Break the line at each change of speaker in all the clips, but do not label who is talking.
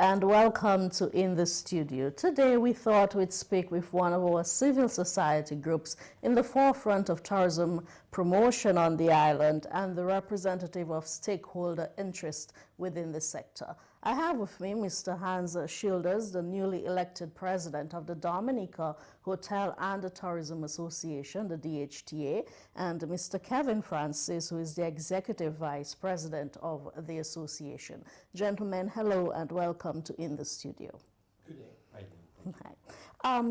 and welcome to In the Studio. Today we thought we'd speak with one of our civil society groups in the forefront of tourism promotion on the island and the representative of stakeholder interest within the sector. I have with me Mr. Hans Schilders, the newly elected president of the Dominica Hotel and Tourism Association, the DHTA, and Mr. Kevin Francis, who is the executive vice president of the association. Gentlemen, hello and welcome to In the Studio.
Good day.
Hi.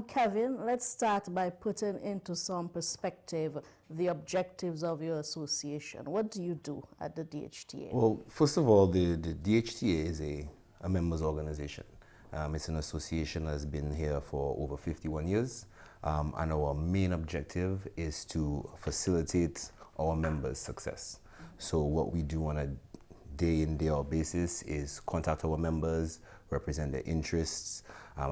Kevin, let's start by putting into some perspective the objectives of your association. What do you do at the DHTA?
Well, first of all, the DHTA is a members organization. It's an association that has been here for over 51 years, and our main objective is to facilitate our members' success. So what we do on a day in, day out basis is contact our members, represent their interests,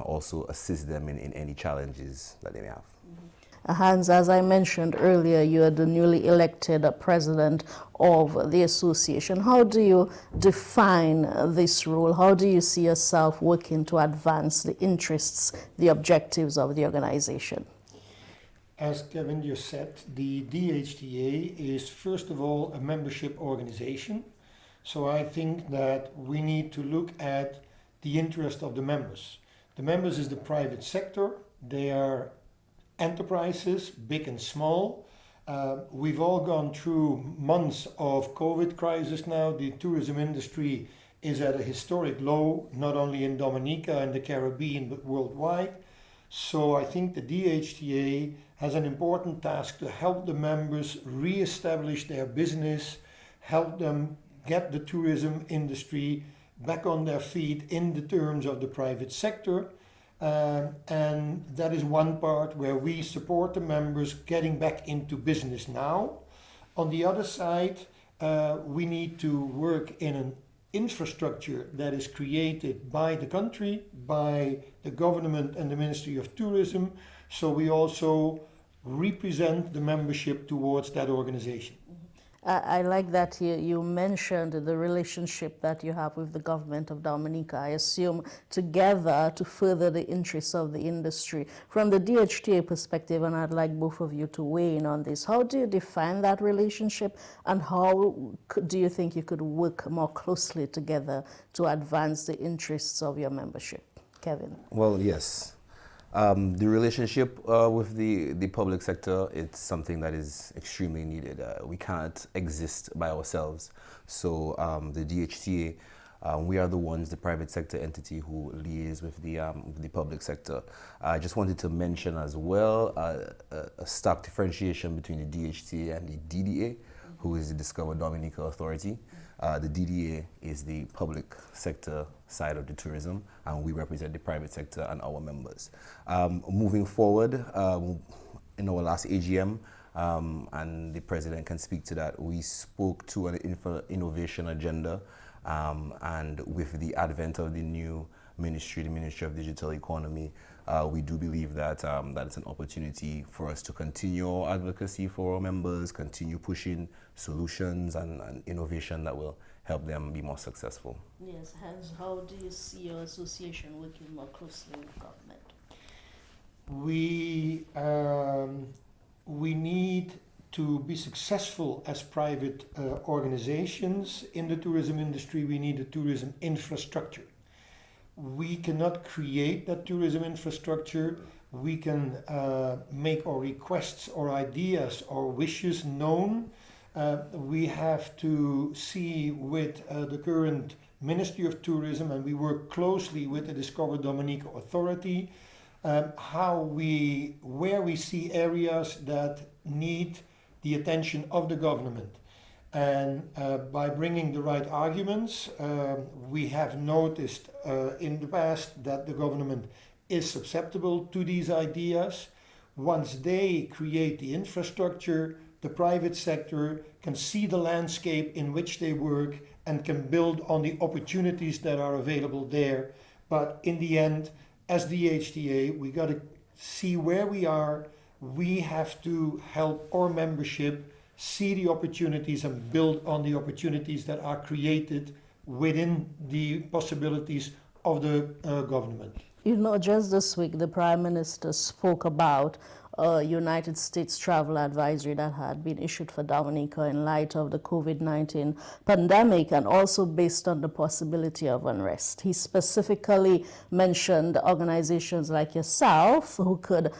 also assist them in any challenges that they may have.
Hans, as I mentioned earlier, you are the newly elected president of the association. How do you define this role? How do you see yourself working to advance the interests, the objectives of the organization?
As Kevin just said, the DHTA is first of all a membership organization. So I think that we need to look at the interest of the members. The members is the private sector. They are enterprises, big and small. We've all gone through months of COVID crisis now. The tourism industry is at a historic low, not only in Dominica and the Caribbean, but worldwide. So I think the DHTA has an important task to help the members re-establish their business, help them get the tourism industry back on their feet in the terms of the private sector. And that is one part where we support the members getting back into business now. On the other side, we need to work in an infrastructure that is created by the country, by the government and the Ministry of Tourism. So we also represent the membership towards that organization.
I like that you mentioned the relationship that you have with the government of Dominica. I assume together to further the interests of the industry. From the DHTA perspective, and I'd like both of you to weigh in on this, how do you define that relationship and how do you think you could work more closely together to advance the interests of your membership? Kevin?
Well, yes. The relationship with the public sector, it's something that is extremely needed. We can't exist by ourselves. So the DHTA, we are the ones, the private sector entity who liaise with the public sector. I just wanted to mention as well a stark differentiation between the DHTA and the DDA, who is the Discover Dominica Authority. The DDA is the public sector side of the tourism, and we represent the private sector and our members. Moving forward, in our last AGM, and the president can speak to that, we spoke to an innovation agenda, and with the advent of the new ministry, the Ministry of Digital Economy, we do believe that that is an opportunity for us to continue our advocacy for our members, continue pushing solutions and innovation that will help them be more successful.
Yes, Hans, how do you see your association working more closely with government?
We need to be successful as private organizations in the tourism industry. We need a tourism infrastructure. We cannot create that tourism infrastructure. We can make our requests or ideas or wishes known. We have to see with the current Ministry of Tourism, and we work closely with the Discover Dominica Authority, where we see areas that need the attention of the government. And by bringing the right arguments, we have noticed in the past that the government is susceptible to these ideas. Once they create the infrastructure, the private sector can see the landscape in which they work and can build on the opportunities that are available there. But in the end, as the HTA, we got to see where we are. We have to help our membership see the opportunities and build on the opportunities that are created within the possibilities of the government.
You know, just this week, the Prime Minister spoke about a United States travel advisory that had been issued for Dominica in light of the COVID-19 pandemic and also based on the possibility of unrest. He specifically mentioned organizations like yourself who could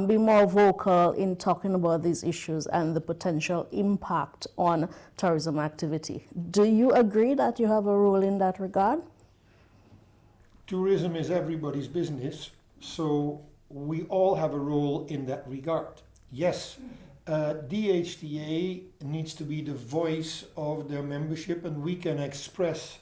be more vocal in talking about these issues and the potential impact on tourism activity. Do you agree that you have a role in that regard?
Tourism is everybody's business, so we all have a role in that regard. Yes, DHTA needs to be the voice of their membership, and we can express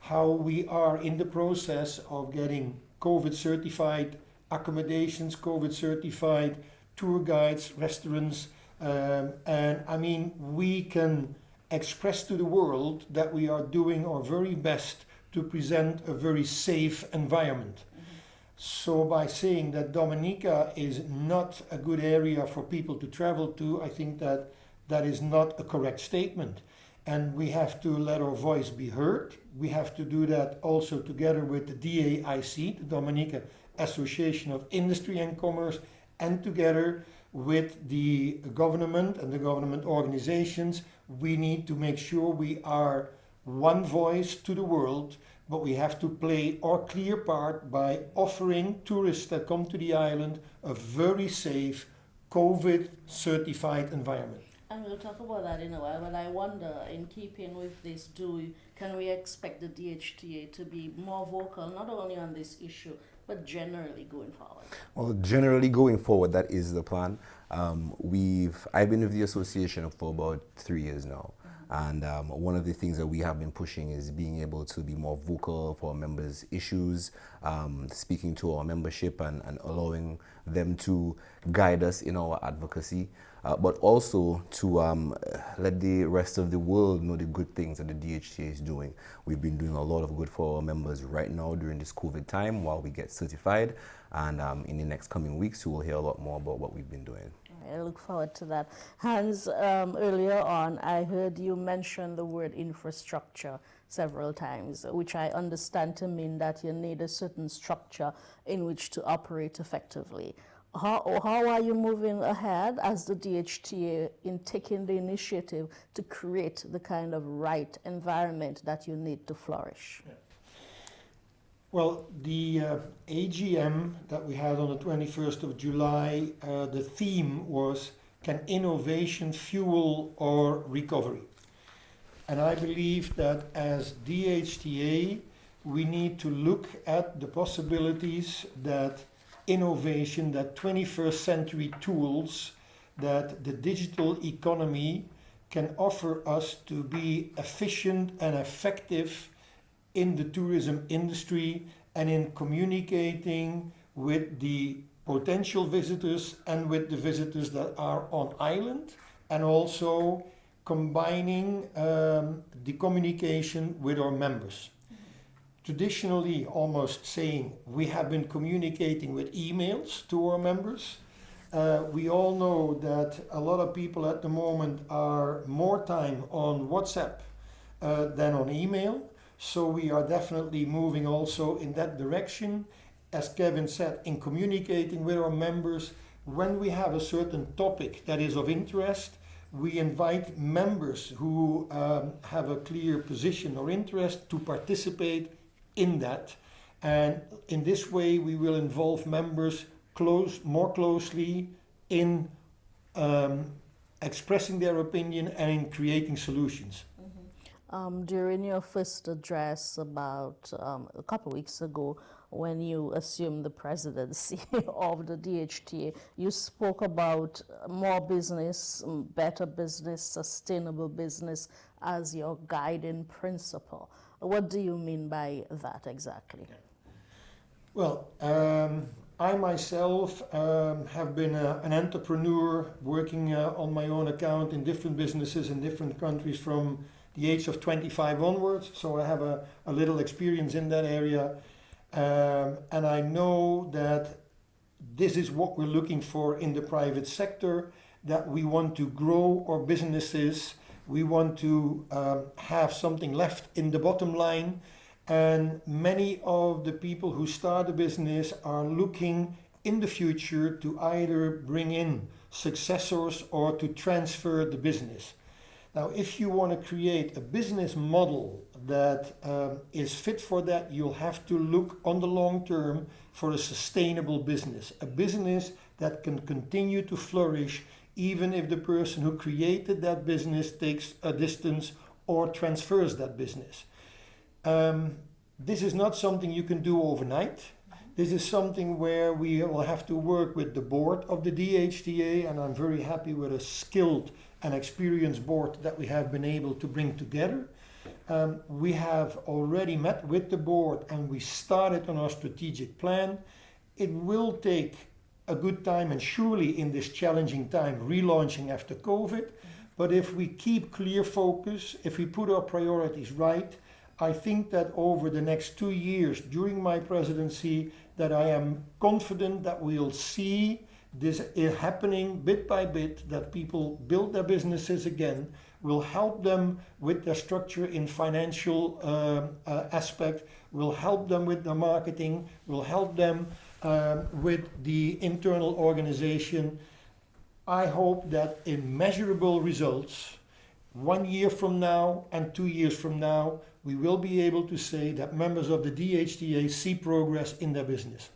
how we are in the process of getting COVID certified accommodations, COVID certified tour guides, restaurants, and I mean, we can express to the world that we are doing our very best to present a very safe environment. So by saying that Dominica is not a good area for people to travel to, I think that that is not a correct statement. And we have to let our voice be heard. We have to do that also together with the DAIC, the Dominica Association of Industry and Commerce, and together with the government and the government organizations. We need to make sure we are one voice to the world, but we have to play our clear part by offering tourists that come to the island a very safe COVID certified environment.
And we'll talk about that in a while, but I wonder, in keeping with this, can we expect the DHTA to be more vocal, not only on this issue, but generally going forward?
Well, generally going forward, that is the plan. I've been with the association for about 3 years now. And one of the things that we have been pushing is being able to be more vocal for our members' issues, speaking to our membership and allowing them to guide us in our advocacy, but also to let the rest of the world know the good things that the DHTA is doing. We've been doing a lot of good for our members right now during this COVID time while we get certified. And in the next coming weeks, you will hear a lot more about what we've been doing.
I look forward to that. Hans, earlier on, I heard you mention the word infrastructure several times, which I understand to mean that you need a certain structure in which to operate effectively. How are you moving ahead as the DHTA in taking the initiative to create the kind of right environment that you need to flourish?
Yeah. Well, the AGM that we had on the 21st of July, the theme was, can innovation fuel our recovery? And I believe that as DHTA, we need to look at the possibilities that innovation, that 21st century tools, that the digital economy can offer us to be efficient and effective in the tourism industry and in communicating with the potential visitors and with the visitors that are on island, and also combining the communication with our members. Traditionally, almost saying we have been communicating with emails to our members. We all know that a lot of people at the moment are more time on WhatsApp than on email. So we are definitely moving also in that direction. As Kevin said, in communicating with our members, when we have a certain topic that is of interest, we invite members who have a clear position or interest to participate in that. And in this way, we will involve members more closely in expressing their opinion and in creating solutions.
During your first address about a couple of weeks ago, when you assumed the presidency of the DHTA, you spoke about more business, better business, sustainable business as your guiding principle. What do you mean by that exactly?
Well, I myself have been an entrepreneur working on my own account in different businesses in different countries from the age of 25 onwards, so I have a little experience in that area, and I know that this is what we're looking for in the private sector, that we want to grow our businesses, we want to have something left in the bottom line, And many of the people who start a business are looking in the future to either bring in successors or to transfer the business. Now, if you want to create a business model that is fit for that, you'll have to look on the long term for a sustainable business, a business that can continue to flourish even if the person who created that business takes a distance or transfers that business. This is not something you can do overnight. This is something where we will have to work with the board of the DHTA, and I'm very happy with a skilled and experienced board that we have been able to bring together. We have already met with the board and we started on our strategic plan. It will take a good time, and surely in this challenging time, relaunching after COVID. But if we keep clear focus, if we put our priorities right, I think that over the next 2 years during my presidency, that I am confident that we'll see this happening bit by bit, that people build their businesses again. Will help them with their structure in financial aspect, will help them with their marketing, will help them with the internal organization. I hope that in measurable results, 1 year from now and 2 years from now, we will be able to say that members of the DHTA see progress in their business.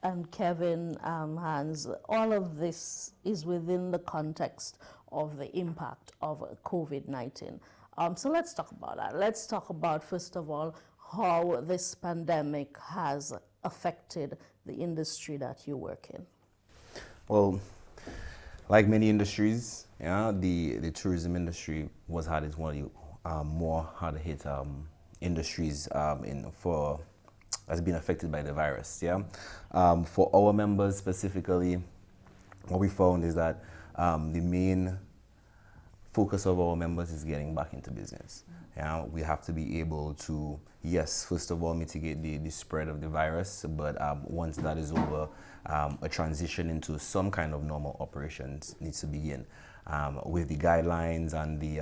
And Kevin, Hans, all of this is within the context of the impact of COVID-19. So let's talk about that. Let's talk about, first of all, how this pandemic has affected the industry that you work in.
Well, like many industries, yeah, the tourism industry was one of the more hard hit industries has been affected by the virus. Yeah, for our members specifically, what we found is that the main focus of our members is getting back into business. Yeah, we have to be able to, yes, first of all, mitigate the spread of the virus, but once that is over, a transition into some kind of normal operations needs to begin with the guidelines and the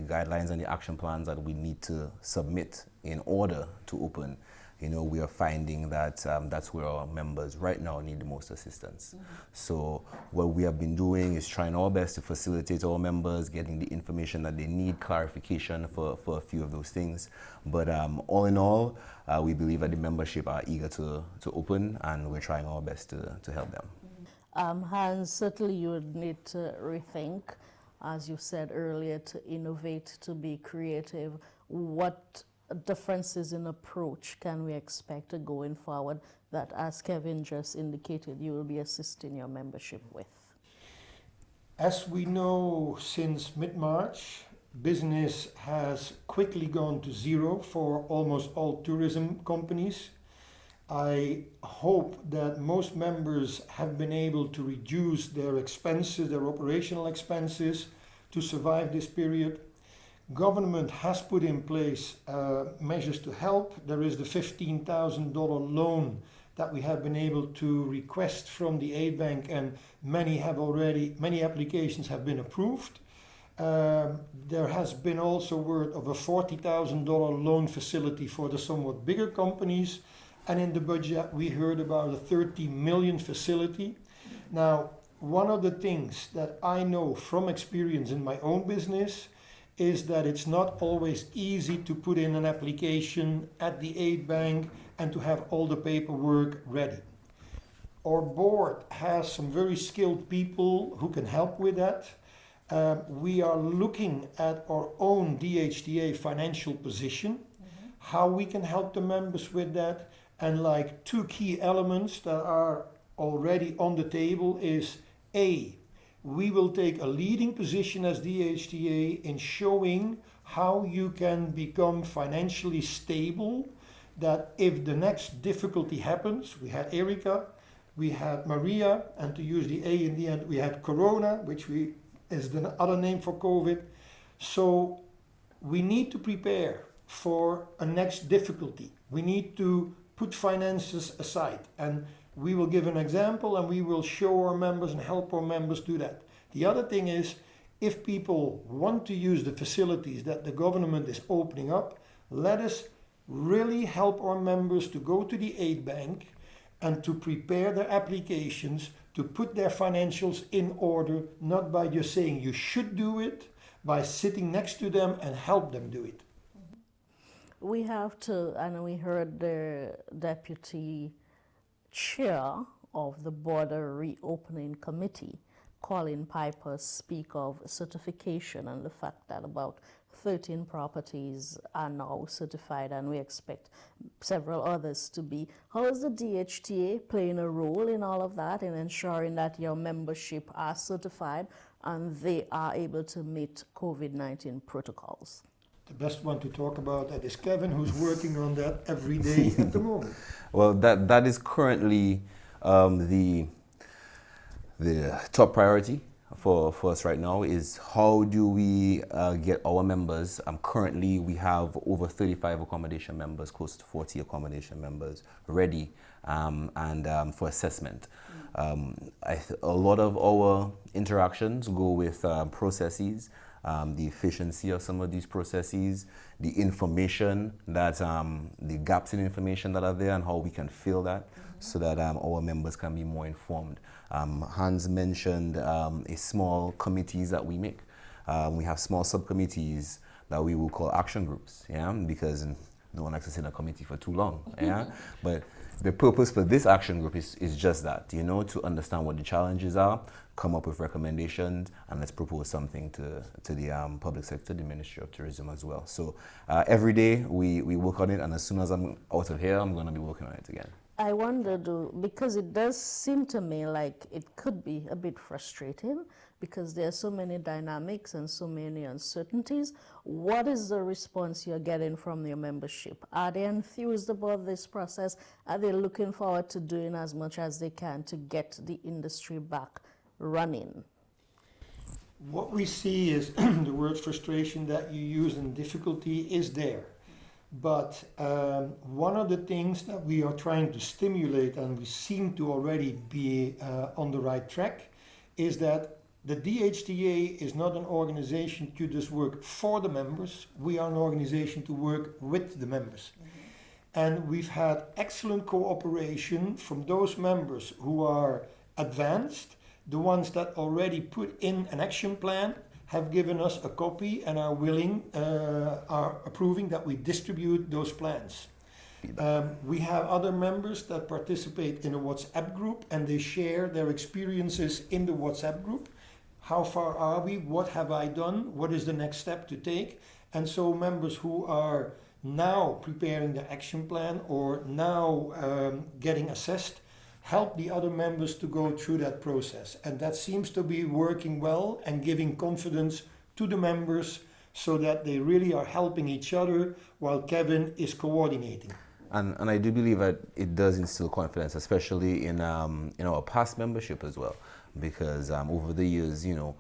guidelines and the action plans that we need to submit in order to open. You know, we are finding that that's where our members right now need the most assistance. So what we have been doing is trying our best to facilitate our members, getting the information that they need, clarification for a few of those things. But all in all, we believe that the membership are eager to open, and we're trying our best to help them.
Hans, certainly you would need to rethink, as you said earlier, to innovate, to be creative. What differences in approach can we expect going forward that, as Kevin just indicated, you will be assisting your membership with?
As we know, since mid-March, business has quickly gone to zero for almost all tourism companies. I hope that most members have been able to reduce their expenses, their operational expenses, to survive this period. Government has put in place measures to help. There is the $15,000 loan that we have been able to request from the aid bank, and many applications have been approved. There has been also word of a $40,000 loan facility for the somewhat bigger companies, and in the budget we heard about a $30 million facility. Now, one of the things that I know from experience in my own business is that it's not always easy to put in an application at the aid bank and to have all the paperwork ready. Our board has some very skilled people who can help with that. We are looking at our own DHTA financial position, how we can help the members with that, and like 2 key elements that are already on the table is A, we will take a leading position as DHTA in showing how you can become financially stable, that if the next difficulty happens, we had Erica, we had Maria, and to use the A in the end, we had Corona, which is the other name for COVID. So we need to prepare for a next difficulty. We need to put finances aside, and we will give an example and we will show our members and help our members do that. The other thing is, if people want to use the facilities that the government is opening up, let us really help our members to go to the aid bank and to prepare their applications, to put their financials in order, not by just saying you should do it, by sitting next to them and help them do it.
We have to, and we heard the deputy chair of the Border Reopening Committee, Colin Piper, speak of certification and the fact that about 13 properties are now certified and we expect several others to be. How is the DHTA playing a role in all of that, in ensuring that your membership are certified and they are able to meet COVID-19 protocols?
The best one to talk about that is Kevin, who's working on that every day at the moment.
Well, that is currently the top priority for us right now, is how do we get our members. Currently we have over 35 accommodation members, close to 40 accommodation members ready and for assessment. A lot of our interactions go with processes, the efficiency of some of these processes, the information that, the gaps in information that are there and how we can fill that so that our members can be more informed. Hans mentioned small committees that we make. We have small subcommittees that we will call action groups, yeah, because no one likes to sit in a committee for too long, yeah. But the purpose for this action group is just that, you know, to understand what the challenges are, come up with recommendations, and let's propose something to the public sector, the Ministry of Tourism as well. So every day we work on it, and as soon as I'm out of here, I'm going to be working on it again.
I wondered, because it does seem to me like it could be a bit frustrating because there are so many dynamics and so many uncertainties. What is the response you're getting from your membership? Are they enthused about this process? Are they looking forward to doing as much as they can to get the industry back running?
What we see is the word frustration that you use and difficulty is there. But one of the things that we are trying to stimulate, and we seem to already be on the right track, is that the DHTA is not an organization to just work for the members. We are an organization to work with the members. And we've had excellent cooperation from those members who are advanced, the ones that already put in an action plan, have given us a copy and are willing, are approving that we distribute those plans. We have other members that participate in a WhatsApp group and they share their experiences in the WhatsApp group. How far are we? What have I done? What is the next step to take? And so members who are now preparing the action plan or now getting assessed help the other members to go through that process. And that seems to be working well and giving confidence to the members so that they really are helping each other while Kevin is coordinating.
And I do believe that it does instill confidence, especially in our past membership as well, because over the years, you know,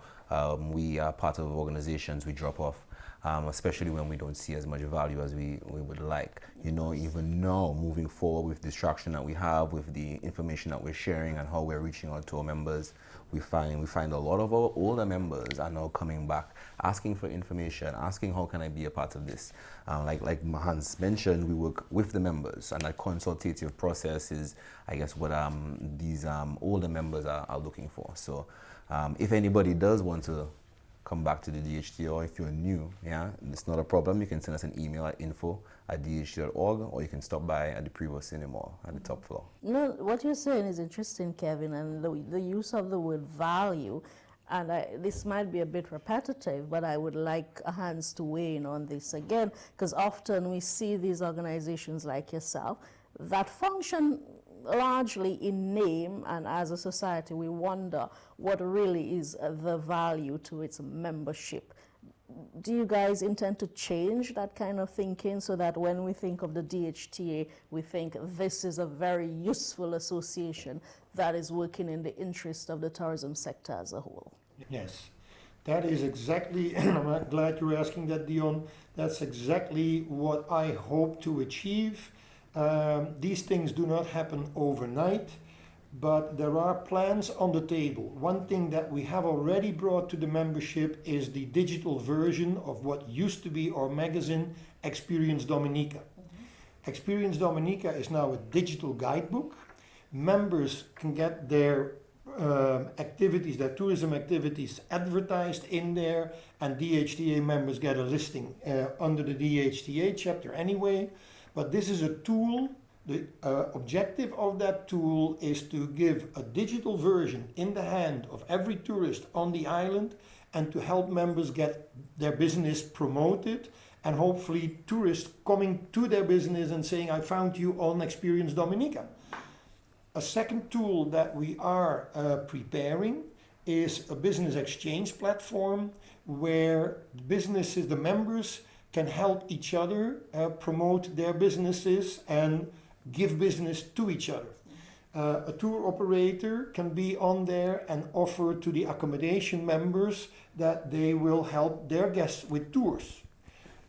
we are part of organizations, we drop off. Especially when we don't see as much value as we would like. You know, even now, moving forward with distraction that we have, with the information that we're sharing and how we're reaching out to our members, we find a lot of our older members are now coming back, asking for information, asking how can I be a part of this. Like Hans mentioned, we work with the members, and that consultative process is, I guess, what these older members are looking for. So if anybody does want to come back to the DHT, or if you're new, yeah, it's not a problem. You can send us an email at info@dht.org, or you can stop by at the Prevost Cinema at the top floor.
No, what you're saying is interesting, Kevin, and the use of the word value, and this might be a bit repetitive, but I would like Hans to weigh in on this again, because often we see these organizations like yourself that function largely in name, and as a society we wonder what really is the value to its membership. Do you guys intend to change that kind of thinking so that when we think of the DHTA, we think this is a very useful association that is working in the interest of the tourism sector as a whole?
Yes, that is exactly, and I'm glad you're asking that, Dionne. That's exactly what I hope to achieve. These things do not happen overnight, but there are plans on the table. One thing that we have already brought to the membership is the digital version of what used to be our magazine, Experience Dominica. Experience Dominica is now a digital guidebook. Members can get their activities, their tourism activities advertised in there, and DHTA members get a listing under the DHTA chapter anyway. But this is a tool. The objective of that tool is to give a digital version in the hand of every tourist on the island and to help members get their business promoted, and hopefully tourists coming to their business and saying, I found you on Experience Dominica. A second tool that we are preparing is a business exchange platform where businesses, the members, can help each other promote their businesses and give business to each other. A tour operator can be on there and offer to the accommodation members that they will help their guests with tours.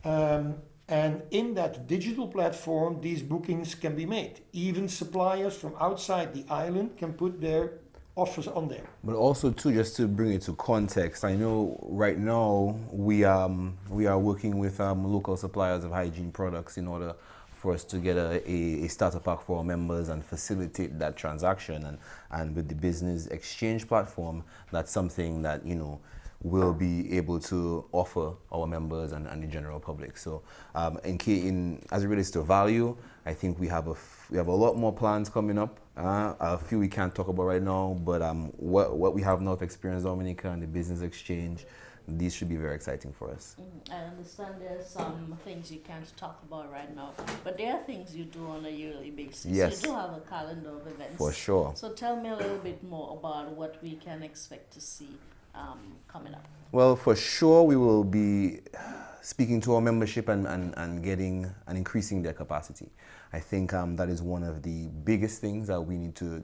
And in that digital platform, these bookings can be made. Even suppliers from outside the island can put their offers on there.
But also too, just to bring it to context, I know right now we are working with local suppliers of hygiene products in order for us to get a starter pack for our members and facilitate that transaction. And with the business exchange platform, that's something that, you know, we'll be able to offer our members and the general public. So as it relates to value, I think we have a lot more plans coming up. A few we can't talk about right now, but what we have now with Experience Dominica and the business exchange, these should be very exciting for us.
I understand there's some things you can't talk about right now, but there are things you do on a yearly basis.
Yes.
You do have a calendar of events.
For sure.
So tell me a little bit more about what we can expect to see coming up.
Well, for sure, we will be speaking to our membership and getting and increasing their capacity. I think that is one of the biggest things that we need to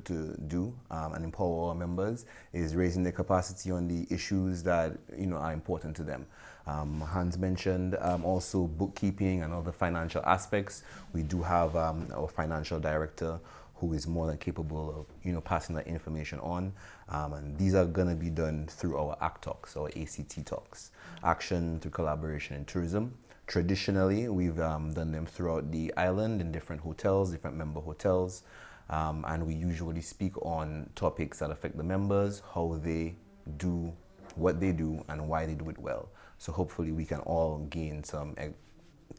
do and empower our members, is raising their capacity on the issues that, you know, are important to them. Hans mentioned also bookkeeping and other financial aspects. We do have our financial director who is more than capable of, you know, passing that information on. And these are gonna be done through our ACT Talks, our ACT Talks, Action through Collaboration in Tourism. Traditionally, we've done them throughout the island in different hotels, different member hotels. And we usually speak on topics that affect the members, how they do what they do and why they do it well. So hopefully we can all gain some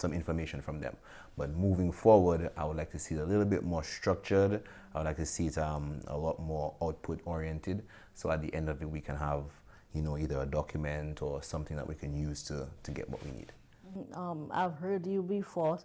information from them. But moving forward, I would like to see it a little bit more structured. I would like to see it a lot more output oriented. So at the end of it, we can have, you know, either a document or something that we can use to get what we need.
I've heard you before.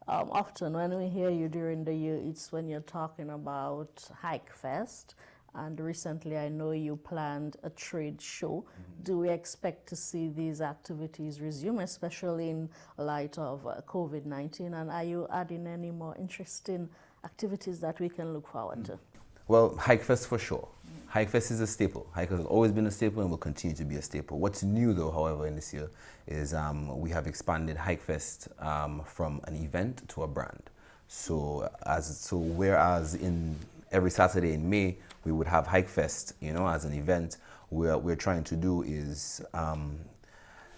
Often when we hear you during the year, it's when you're talking about Hike Fest. And recently, I know you planned a trade show. Do we expect to see these activities resume, especially in light of COVID-19? And are you adding any more interesting activities that we can look forward to?
Well, Hike Fest for sure. Hike Fest is a staple. Hike has always been a staple and will continue to be a staple. What's new though, however, in this year is we have expanded Hike Fest from an event to a brand. So whereas in every Saturday in May, we would have Hike Fest, you know, as an event. What we're trying to do is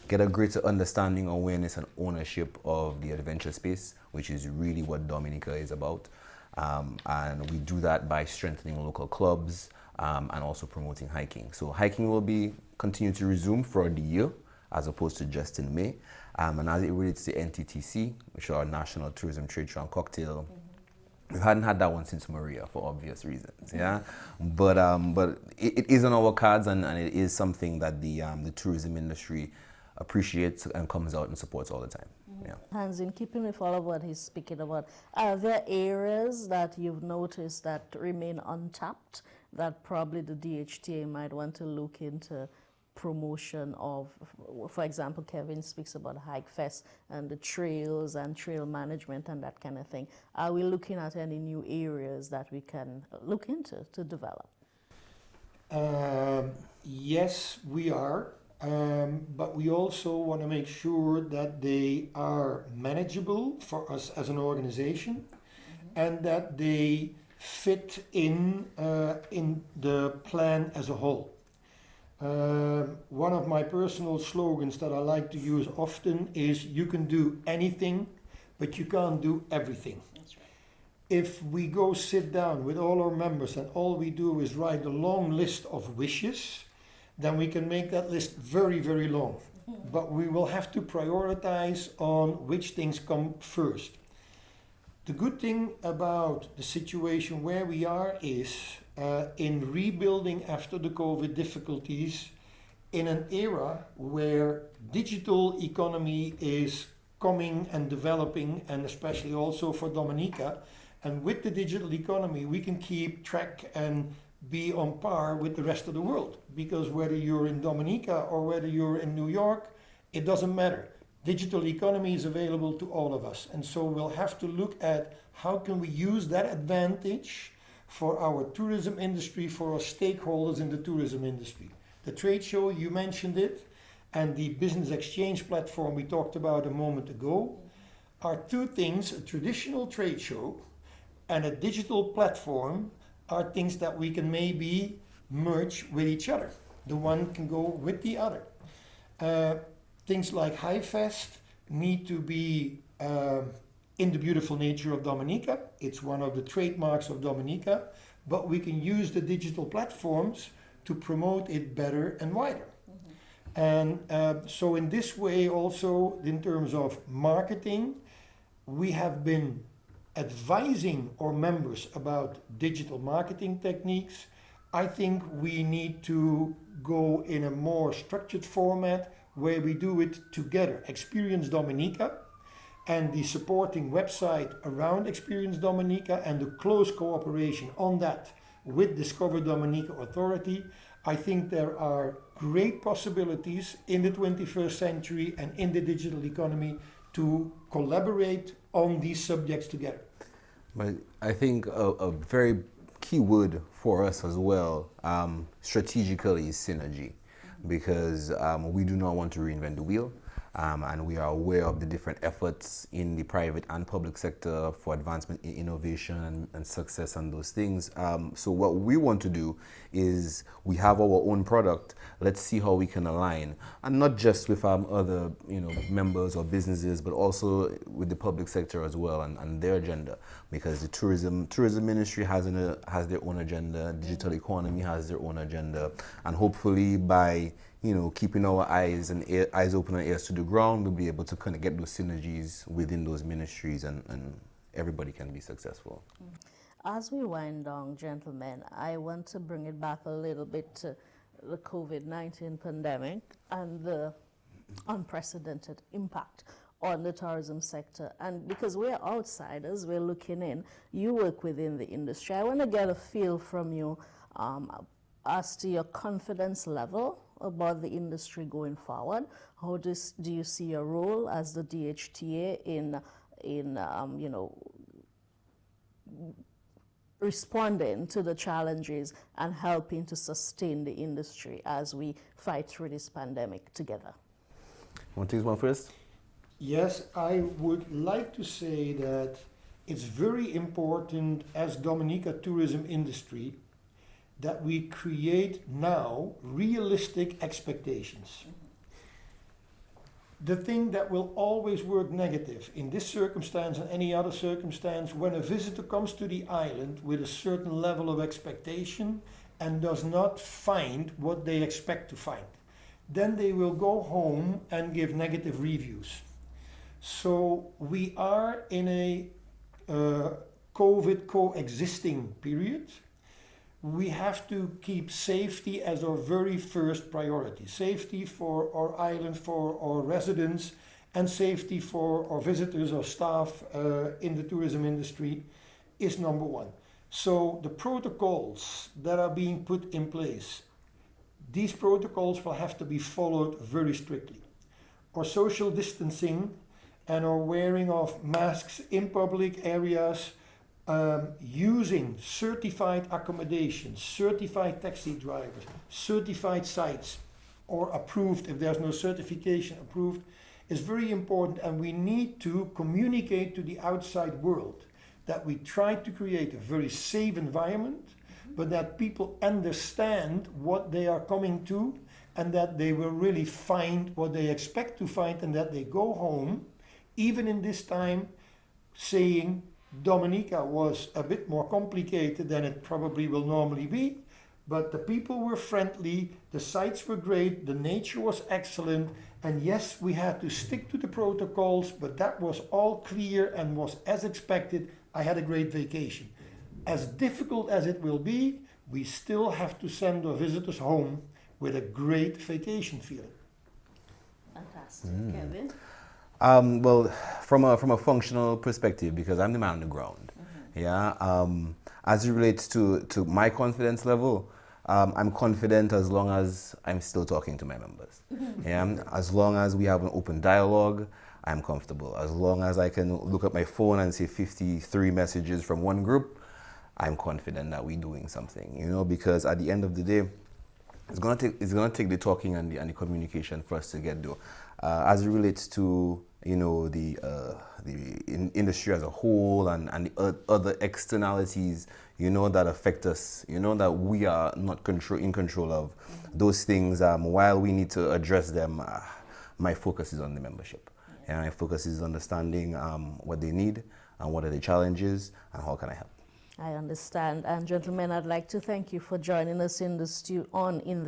get a greater understanding, awareness, and ownership of the adventure space, which is really what Dominica is about. And we do that by strengthening local clubs and also promoting hiking. So hiking will continue to resume throughout the year, as opposed to just in May. And as it relates to NTTC, which is our National Tourism Trade Show and Cocktail, we hadn't had that one since Maria for obvious reasons, yeah. But it is on our cards, and it is something that the tourism industry appreciates and comes out and supports all the time. Yeah.
Hans, in keeping with all of what he's speaking about, are there areas that you've noticed that remain untapped that probably the DHTA might want to look into promotion of? For example, Kevin speaks about Hike Fest and the trails and trail management and that kind of thing. Are we looking at any new areas that we can look into to develop?
Yes, we are. But we also want to make sure that they are manageable for us as an organization, and that they fit in the plan as a whole. One of my personal slogans that I like to use often is, you can do anything, but you can't do everything. if we go sit down with all our members and all we do is write a long list of wishes, then we can make that list very, very long. But we will have to prioritize on which things come first. The good thing about the situation where we are is in rebuilding after the COVID difficulties, in an era where digital economy is coming and developing, and especially also for Dominica. And with the digital economy, we can keep track and be on par with the rest of the world. Because whether you're in Dominica or whether you're in New York, it doesn't matter. Digital economy is available to all of us. And so we'll have to look at how can we use that advantage for our tourism industry, for our stakeholders in the tourism industry. The trade show, you mentioned it, and the business exchange platform we talked about a moment ago are two things. A traditional trade show and a digital platform are things that we can maybe merge with each other. The one can go with the other. Things like HighFest need to be in the beautiful nature of Dominica. It's one of the trademarks of Dominica, but we can use the digital platforms to promote it better and wider. And so in this way also, in terms of marketing, we have been advising our members about digital marketing techniques. I think we need to go in a more structured format where we do it together. Experience Dominica and the supporting website around Experience Dominica and the close cooperation on that with Discover Dominica Authority. I think there are great possibilities in the 21st century and in the digital economy to collaborate on these subjects together.
But I think a very key word for us as well, strategically, is synergy, because we do not want to reinvent the wheel. And we are aware of the different efforts in the private and public sector for advancement in innovation and success and those things. So what we want to do is we have our own product. Let's see how we can align, and not just with other members or businesses, but also with the public sector as well and their agenda. Because the tourism ministry has their own agenda, digital economy has their own agenda, and hopefully by keeping our eyes open and ears to the ground, we'll be able to kind of get those synergies within those ministries, and everybody can be successful.
As we wind down, gentlemen, I want to bring it back a little bit to the COVID-19 pandemic and the unprecedented impact on the tourism sector. And because we're outsiders, we're looking in, you work within the industry. I want to get a feel from you as to your confidence level about the industry going forward. How do you see your role as the DHTA in responding to the challenges and helping to sustain the industry as we fight through this pandemic together?
Want to take this one first?
Yes, I would like to say that it's very important as Dominica tourism industry that we create now realistic expectations. The thing that will always work negative in this circumstance and any other circumstance, when a visitor comes to the island with a certain level of expectation and does not find what they expect to find, then they will go home and give negative reviews. So we are in a COVID coexisting period. We have to keep safety as our very first priority. Safety for our island, for our residents, and safety for our visitors or staff in the tourism industry is number one. So the protocols that are being put in place, these protocols will have to be followed very strictly. Our social distancing and our wearing of masks in public areas, using certified accommodations, certified taxi drivers, certified sites, or approved, if there's no certification approved, is very important. And we need to communicate to the outside world that we try to create a very safe environment, but that people understand what they are coming to and that they will really find what they expect to find, and that they go home, even in this time, saying, Dominica was a bit more complicated than it probably will normally be, but the people were friendly, the sites were great, the nature was excellent, and yes, we had to stick to the protocols, but that was all clear and was as expected. I had a great vacation. As difficult as it will be, we still have to send our visitors home with a great vacation feeling.
Fantastic. Kevin?
Well, from a functional perspective, because I'm the man on the ground, yeah. As it relates to my confidence level, I'm confident as long as I'm still talking to my members. Yeah, as long as we have an open dialogue, I'm comfortable. As long as I can look at my phone and see 53 messages from one group, I'm confident that we're doing something. You know, because at the end of the day, it's gonna take the talking and the communication for us to get there. As it relates to, you know, the industry as a whole and the other externalities, you know, that affect us, you know, that we are not in control of those things. While we need to address them, my focus is on the membership. And my focus is understanding what they need and what are the challenges and how can I help.
I understand. And gentlemen, I'd like to thank you for joining us in the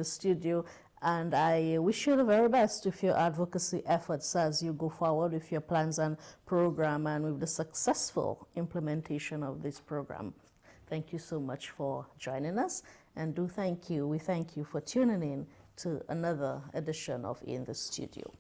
studio. And I wish you the very best with your advocacy efforts as you go forward with your plans and program and with the successful implementation of this program. Thank you so much for joining us, and we thank you for tuning in to another edition of In the Studio.